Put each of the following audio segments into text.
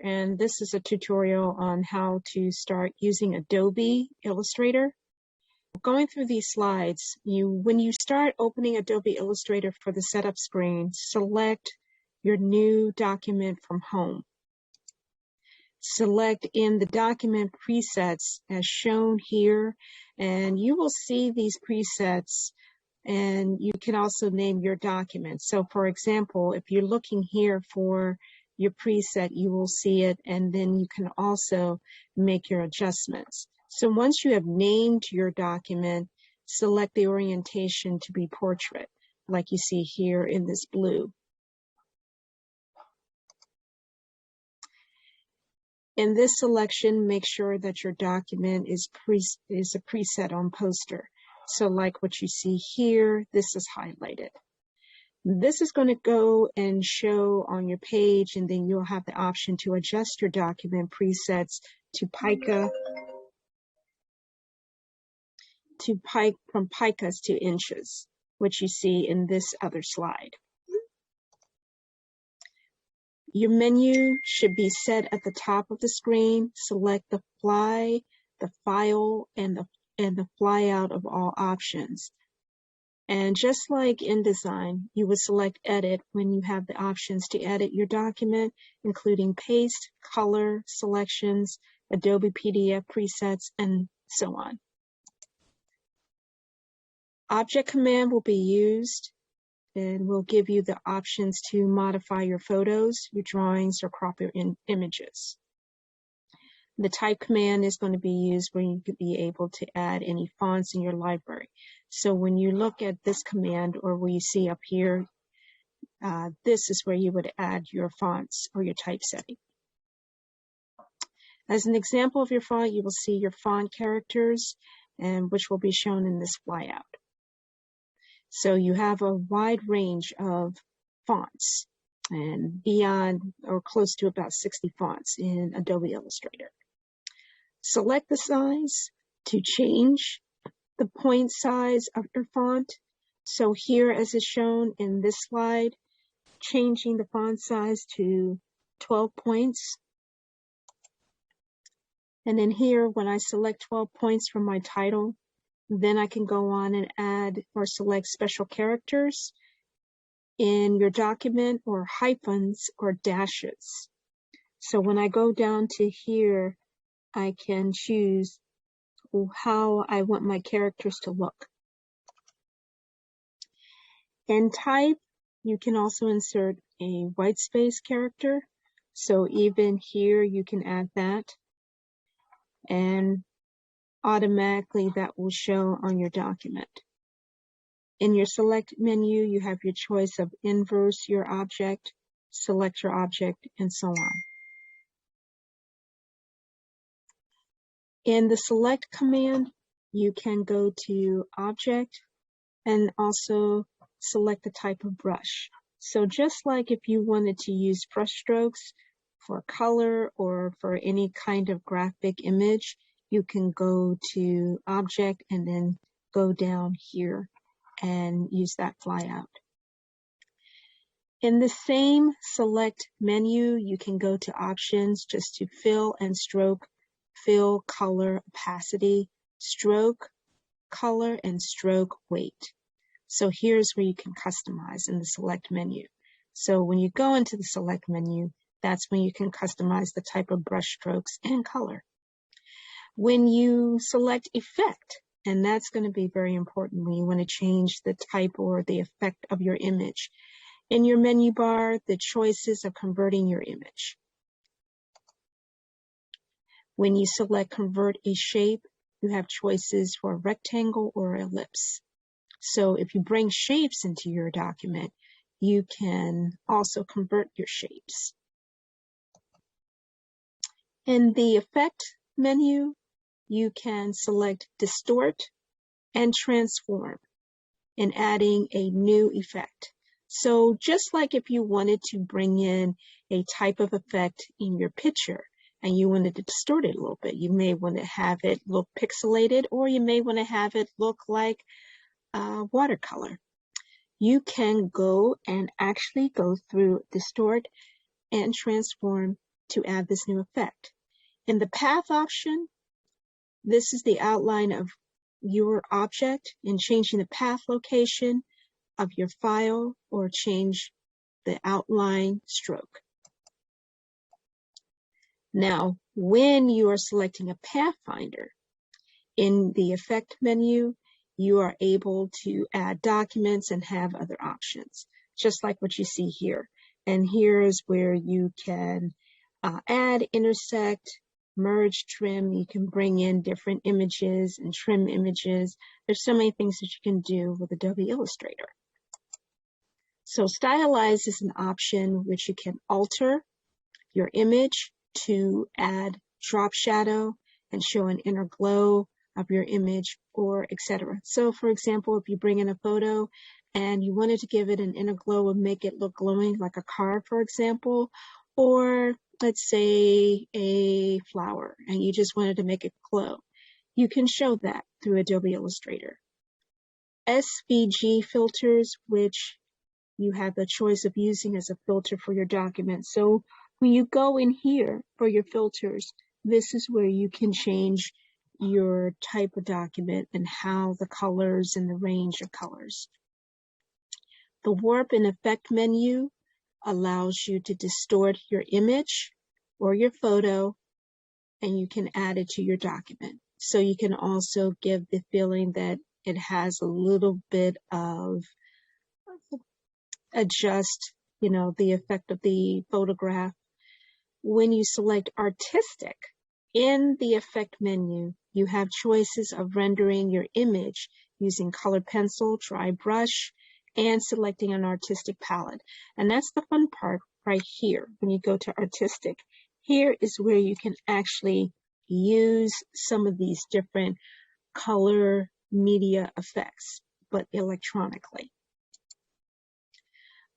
And this is a tutorial on how to start using Adobe Illustrator. Going through these slides, when you start opening Adobe Illustrator for the setup screen, select your new document from home. Select in the document presets as shown here, and you will see these presets, and you can also name your document. So for example, if you're looking here for your preset, you will see it, and then you can also make your adjustments. So once you have named your document, select the orientation to be portrait, like you see here in this blue. In this selection, make sure that your document is a preset on poster. So like what you see here, this is highlighted. This is going to go and show on your page, and then you'll have the option to adjust your document presets to pica, from picas to inches, which you see in this other slide. Your menu should be set at the top of the screen. Select the fly, the file, and the fly out of all options. And just like InDesign, you would select Edit when you have the options to edit your document, including paste, color, selections, Adobe PDF presets, and so on. Object command will be used and will give you the options to modify your photos, your drawings, or crop your images. The type command is going to be used where you could be able to add any fonts in your library. So when you look at this command, or where you see up here, this is where you would add your fonts or your typesetting. As an example of your font, you will see your font characters, and which will be shown in this flyout. So you have a wide range of fonts, and beyond or close to about 60 fonts in Adobe Illustrator. Select the size to change the point size of your font. So here, as is shown in this slide, changing the font size to 12 points. And then here, when I select 12 points from my title, then I can go on and add or select special characters in your document, or hyphens or dashes. So when I go down to here, I can choose how I want my characters to look. In type, you can also insert a white space character. So even here, you can add that. And automatically that will show on your document. In your select menu, you have your choice of inverse your object, select your object, and so on. In the select command, you can go to object and also select the type of brush. So just like if you wanted to use brush strokes for color or for any kind of graphic image, you can go to object and then go down here and use that flyout. In the same select menu, you can go to options just to fill and stroke, fill, color, opacity, stroke, color, and stroke weight. So here's where you can customize in the select menu. So when you go into the select menu, that's when you can customize the type of brush strokes and color. When you select effect, and that's going to be very important when you want to change the type or the effect of your image. In your menu bar, the choices of converting your image. When you select convert a shape, you have choices for rectangle or ellipse. So if you bring shapes into your document, you can also convert your shapes. In the effect menu, you can select distort and transform in adding a new effect. So just like if you wanted to bring in a type of effect in your picture and you wanted to distort it a little bit, you may want to have it look pixelated, or you may want to have it look like watercolor. You can go and actually go through distort and transform to add this new effect. In the path option, this is the outline of your object, and changing the path location of your file or change the outline stroke. Now, when you are selecting a pathfinder, in the effect menu, you are able to add documents and have other options, just like what you see here. And here's where you can add, intersect, merge, trim. You can bring in different images and trim images. There's so many things that you can do with Adobe Illustrator. So stylize is an option which you can alter your image to add drop shadow and show an inner glow of your image, or etc. So for example, if you bring in a photo and you wanted to give it an inner glow and make it look glowing, like a car, for example, or let's say a flower, and you just wanted to make it glow, you can show that through Adobe Illustrator. SVG filters, which you have the choice of using as a filter for your document. So when you go in here for your filters, this is where you can change your type of document and how the colors and the range of colors. The warp and effect menu allows you to distort your image or your photo, and you can add it to your document. So you can also give the feeling that it has a little bit of adjust, the effect of the photograph. When you select artistic, in the effect menu, you have choices of rendering your image using color pencil, dry brush, and selecting an artistic palette. And that's the fun part right here. When you go to artistic, here is where you can actually use some of these different color media effects, but electronically.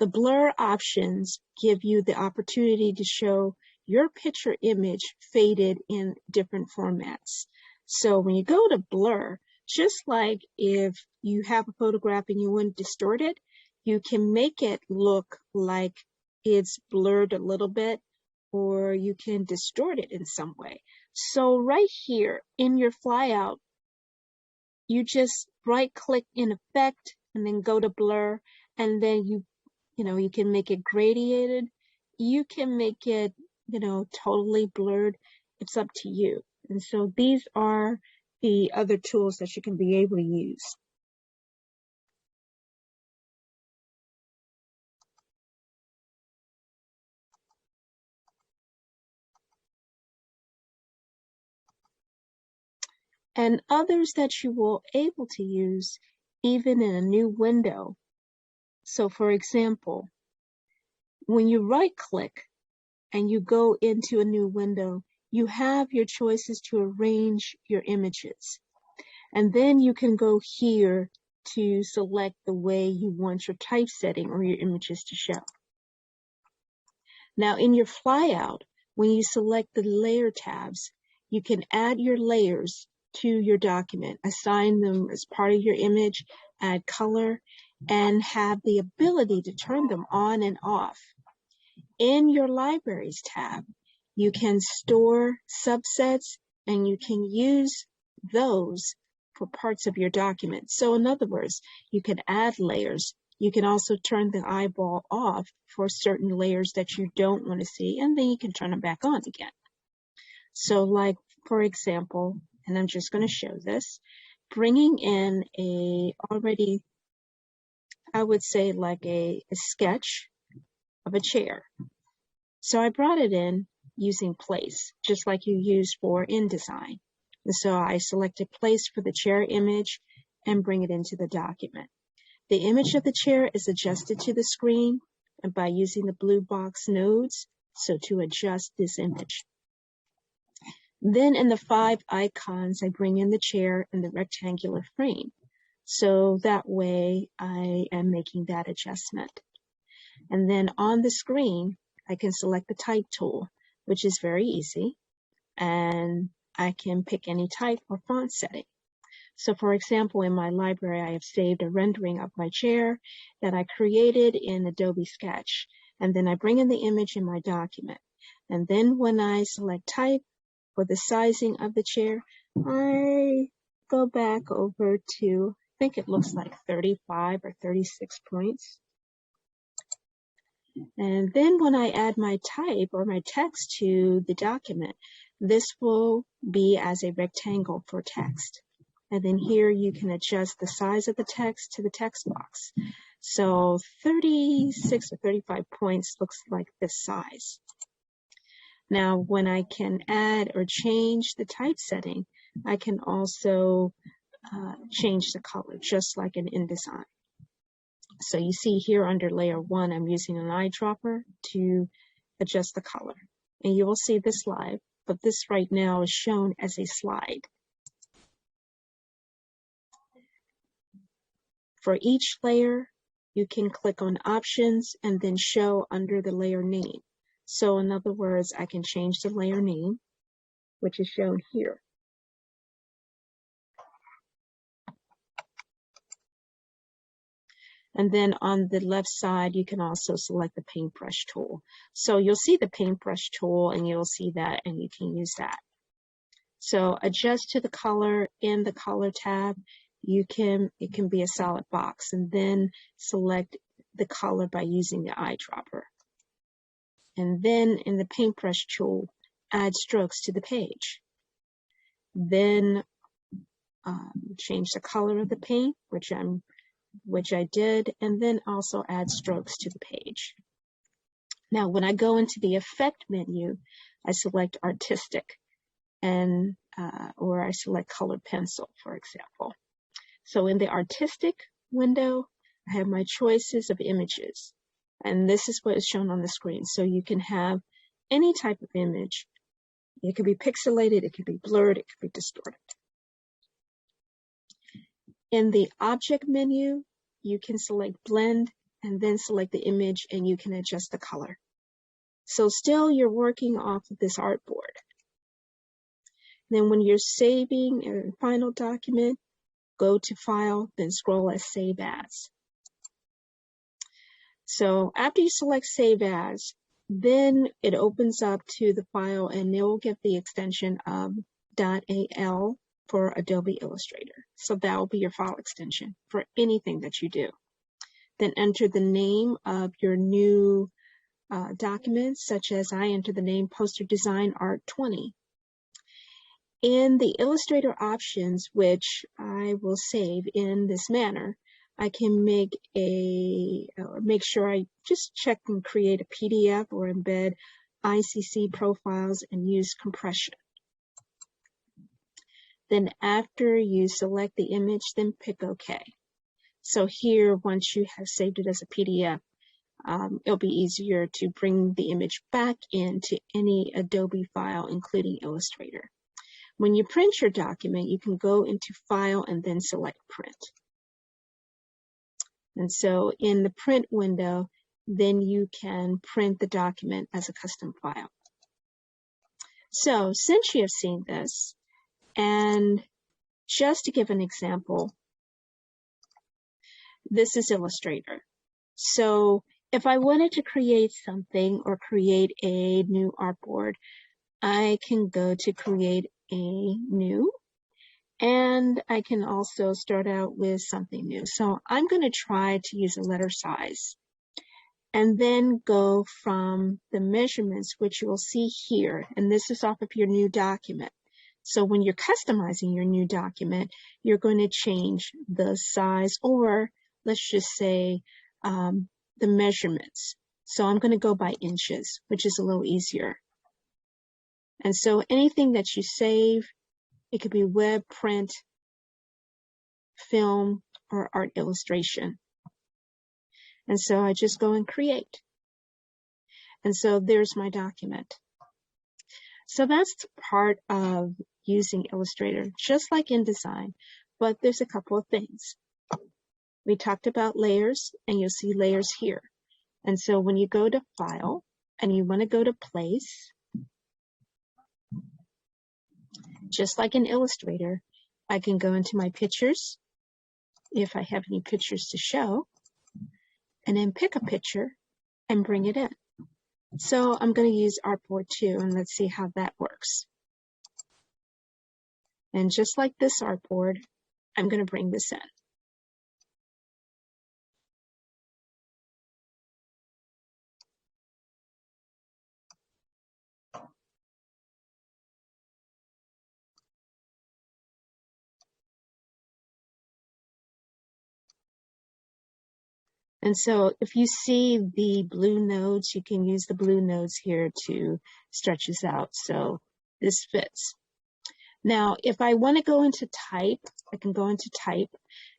The blur options give you the opportunity to show your picture image faded in different formats. So when you go to blur, just like if you have a photograph and you want to distort it, you can make it look like it's blurred a little bit, or you can distort it in some way. So right here in your flyout, you just right click in effect and then go to blur, and then you can make it gradiated. You can make it, totally blurred. It's up to you. And so these are the other tools that you can be able to use. And others that you will able to use even in a new window. So for example, when you right click and you go into a new window, you have your choices to arrange your images. And then you can go here to select the way you want your typesetting or your images to show. Now in your flyout, when you select the layer tabs, you can add your layers to your document, assign them as part of your image, add color, and have the ability to turn them on and off. In your Libraries tab, you can store subsets and you can use those for parts of your document. So in other words, you can add layers. You can also turn the eyeball off for certain layers that you don't want to see, and then you can turn them back on again. So like, for example, and I'm just going to show this, bringing in already, I would say like a sketch of a chair. So I brought it in using place, just like you use for InDesign. And so I selected place for the chair image and bring it into the document. The image of the chair is adjusted to the screen and by using the blue box nodes, so to adjust this image. Then in the 5 icons, I bring in the chair and the rectangular frame. So that way I am making that adjustment. And then on the screen, I can select the type tool, which is very easy, and I can pick any type or font setting. So for example, in my library, I have saved a rendering of my chair that I created in Adobe Sketch, and then I bring in the image in my document. And then when I select type for the sizing of the chair, I go back over to, I think it looks like 35 or 36 points. And then when I add my type or my text to the document, this will be as a rectangle for text. And then here you can adjust the size of the text to the text box. So 36 or 35 points looks like this size. Now, when I can add or change the typesetting, I can also change the color, just like in InDesign. So you see here under layer 1, I'm using an eyedropper to adjust the color. And you will see this live, but this right now is shown as a slide. For each layer, you can click on options and then show under the layer name. So in other words, I can change the layer name, which is shown here. And then on the left side, you can also select the paintbrush tool. So you'll see the paintbrush tool and you'll see that and you can use that. So adjust to the color in the color tab. It can be a solid box, and then select the color by using the eyedropper. And then in the paintbrush tool, add strokes to the page. Then change the color of the paint, which I did, and then also add strokes to the page. Now, when I go into the effect menu, I select artistic, and or I select color pencil, for example. So in the artistic window, I have my choices of images, and this is what is shown on the screen. So you can have any type of image. It could be pixelated, it could be blurred, it could be distorted. In the object menu, you can select blend and then select the image and you can adjust the color. So still you're working off of this artboard. Then when you're saving a final document, go to File, then scroll as Save As. So after you select Save As, then it opens up to the file and it will give the extension of .al for Adobe Illustrator. So that will be your file extension for anything that you do. Then enter the name of your new document, such as I enter the name Poster Design Art 20. In the Illustrator options, which I will save in this manner, I can make sure I just check and create a PDF or embed ICC profiles and use compression. Then after you select the image, then pick OK. So here, once you have saved it as a PDF, it'll be easier to bring the image back into any Adobe file, including Illustrator. When you print your document, you can go into File and then select Print. And so in the print window, then you can print the document as a custom file. So since you have seen this, and just to give an example, this is Illustrator. So if I wanted to create something or create a new artboard, I can go to create a new, and I can also start out with something new. So I'm going to try to use a letter size and then go from the measurements, which you will see here, and this is off of your new document. So when you're customizing your new document, you're going to change the size, or let's just say the measurements. So I'm going to go by inches, which is a little easier. And so anything that you save, it could be web, print, film, or art illustration. And so I just go and create. And so there's my document. So that's part of using Illustrator, just like InDesign, but there's a couple of things. We talked about layers, and you'll see layers here. And so when you go to File, and you want to go to Place, just like in Illustrator, I can go into my pictures, if I have any pictures to show, and then pick a picture and bring it in. So I'm going to use Artboard 2 and let's see how that works. And just like this artboard, I'm going to bring this in. And so if you see the blue nodes, you can use the blue nodes here to stretch this out. So this fits. Now, if I want to go into type, I can go into type,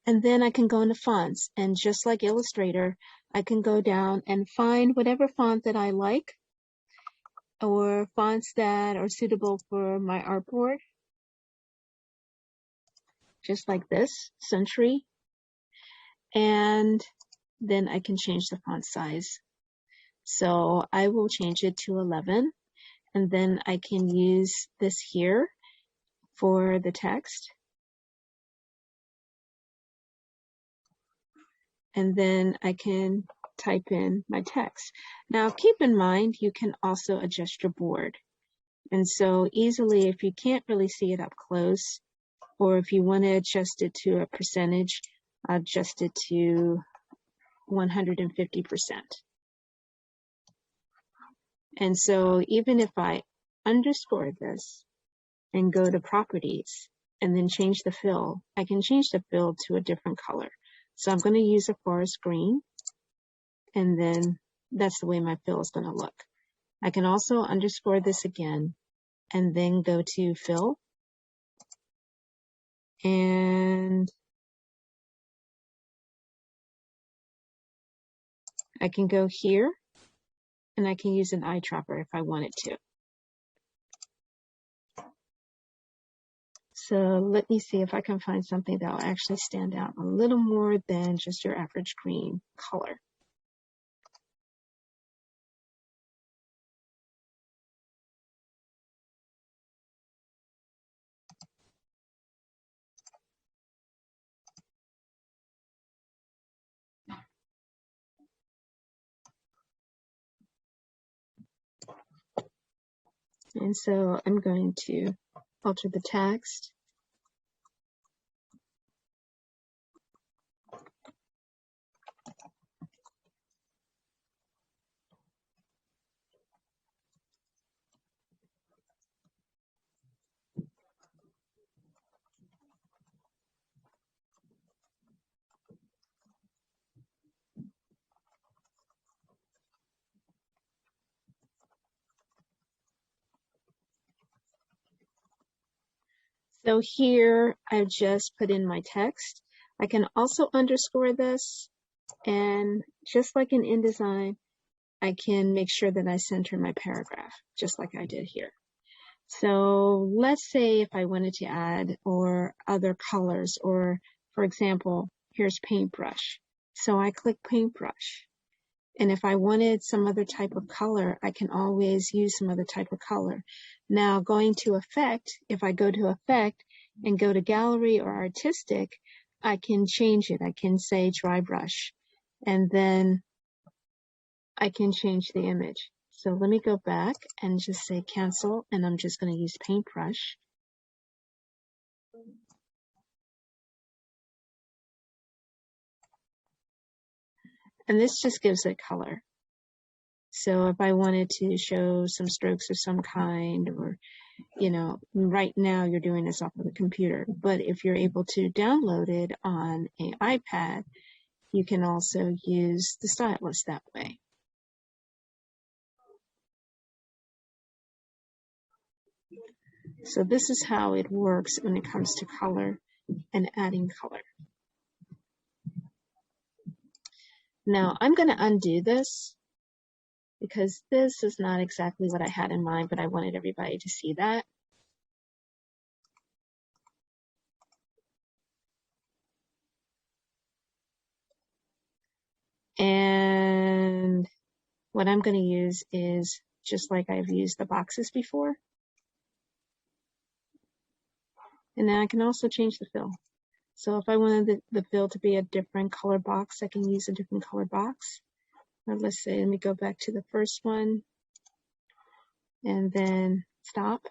and then I can go into fonts. And just like Illustrator, I can go down and find whatever font that I like, or fonts that are suitable for my artboard, just like this, Century. And then I can change the font size. So I will change it to 11, and then I can use this here for the text. And then I can type in my text. Now keep in mind, you can also adjust your board. And so easily, if you can't really see it up close, or if you want to adjust it to a percentage, adjust it to 150%. And so even if I underscore this and go to properties and then change the fill, I can change the fill to a different color. So I'm going to use a forest green, and then that's the way my fill is going to look. I can also underscore this again and then go to fill, and I can go here and I can use an eyedropper if I wanted to. So let me see if I can find something that will actually stand out a little more than just your average green color. And so I'm going to alter the text. So here I've just put in my text. I can also underscore this, and just like in InDesign, I can make sure that I center my paragraph, just like I did here. So let's say if I wanted to add or other colors, or for example, here's paintbrush. So I click paintbrush. And if I wanted some other type of color, I can always use some other type of color. Now going to effect, if I go to effect and go to gallery or artistic, I can change it. I can say dry brush, and then I can change the image. So let me go back and just say cancel, and I'm just going to use paintbrush. And this just gives it color. So if I wanted to show some strokes of some kind, or, you know, right now you're doing this off of the computer, but if you're able to download it on an iPad, you can also use the stylus that way. So this is how it works when it comes to color and adding color. Now I'm going to undo this, because this is not exactly what I had in mind, but I wanted everybody to see that. And what I'm going to use is just like I've used the boxes before. And then I can also change the fill. So if I wanted the fill to be a different color box, I can use a different color box. Or let's say, let me go back to the first one. and then stop.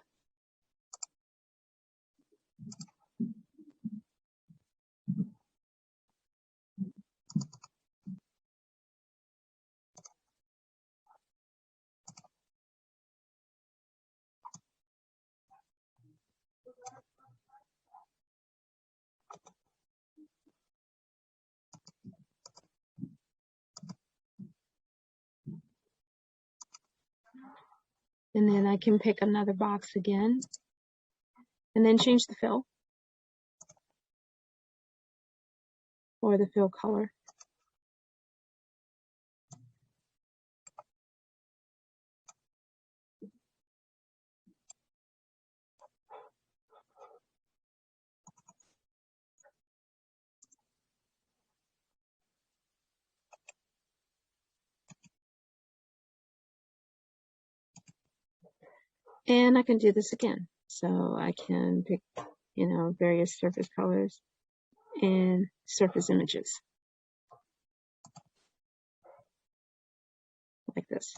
And then I can pick another box again and then change the fill or the fill color. And I can do this again. So I can pick, various surface colors and surface images like this.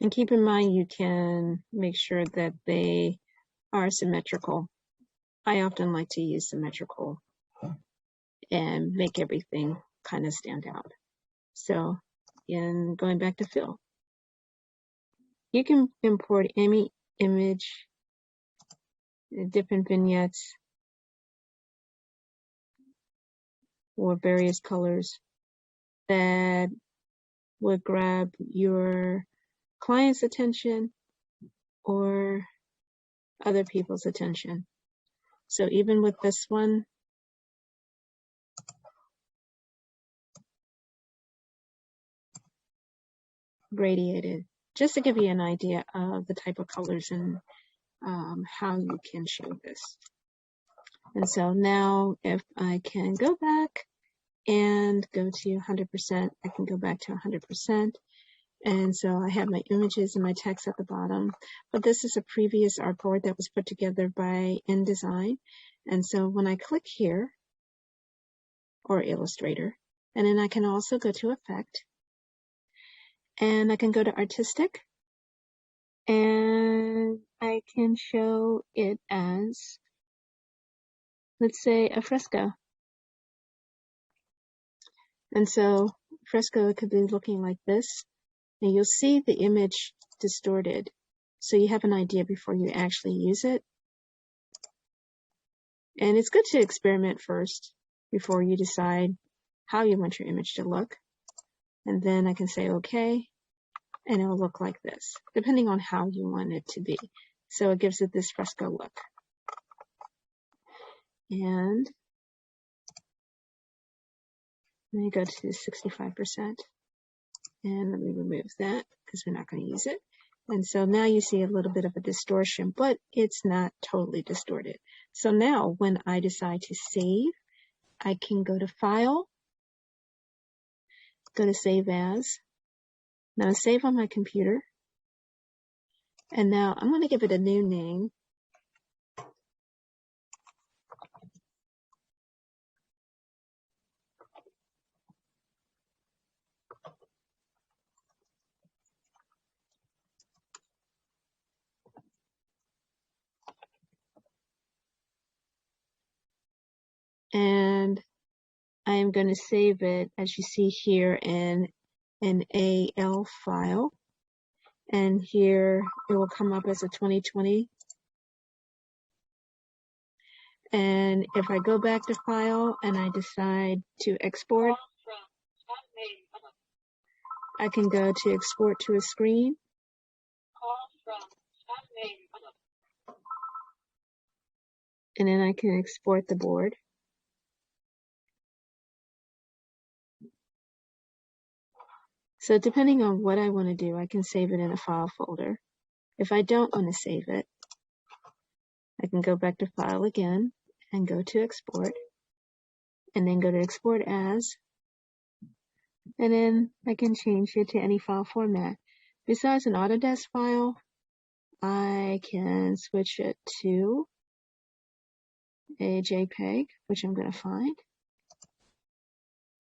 And keep in mind, you can make sure that they are symmetrical. I often like to use symmetrical and make everything kind of stand out. So, in going back to fill, you can import any image, different vignettes, or various colors that would grab your client's attention or other people's attention. So even with this one, gradiated, just to give you an idea of the type of colors and how you can show this. And so now if I can go back and go to 100%, I can go back to 100%. And so I have my images and my text at the bottom, but this is a previous artboard that was put together by InDesign. And so when I click here, or Illustrator, and then I can also go to Effect, and I can go to Artistic, and I can show it as, let's say, a fresco. And so fresco could be looking like this, and you'll see the image distorted, so you have an idea before you actually use it. And it's good to experiment first before you decide how you want your image to look. And then I can say OK, and it'll look like this, depending on how you want it to be. So it gives it this fresco look. And let me go to 65%. And let me remove that because we're not going to use it. And so now you see a little bit of a distortion, but it's not totally distorted. So now when I decide to save, I can go to File, go to Save As. Now save on my computer. And now I'm going to give it a new name. And I am going to save it, as you see here, in an AL file. And here it will come up as a 2020. And if I go back to File and I decide to export, I can go to Export to a Screen. And then I can export the board. So depending on what I want to do, I can save it in a file folder. If I don't want to save it, I can go back to File again and go to Export, and then go to Export As, and then I can change it to any file format. Besides an Autodesk file, I can switch it to a JPEG, which I'm going to find,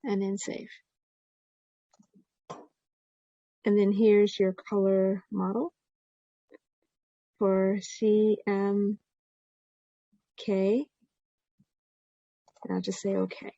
and then save. And then here's your color model for CMK. And I'll just say OK.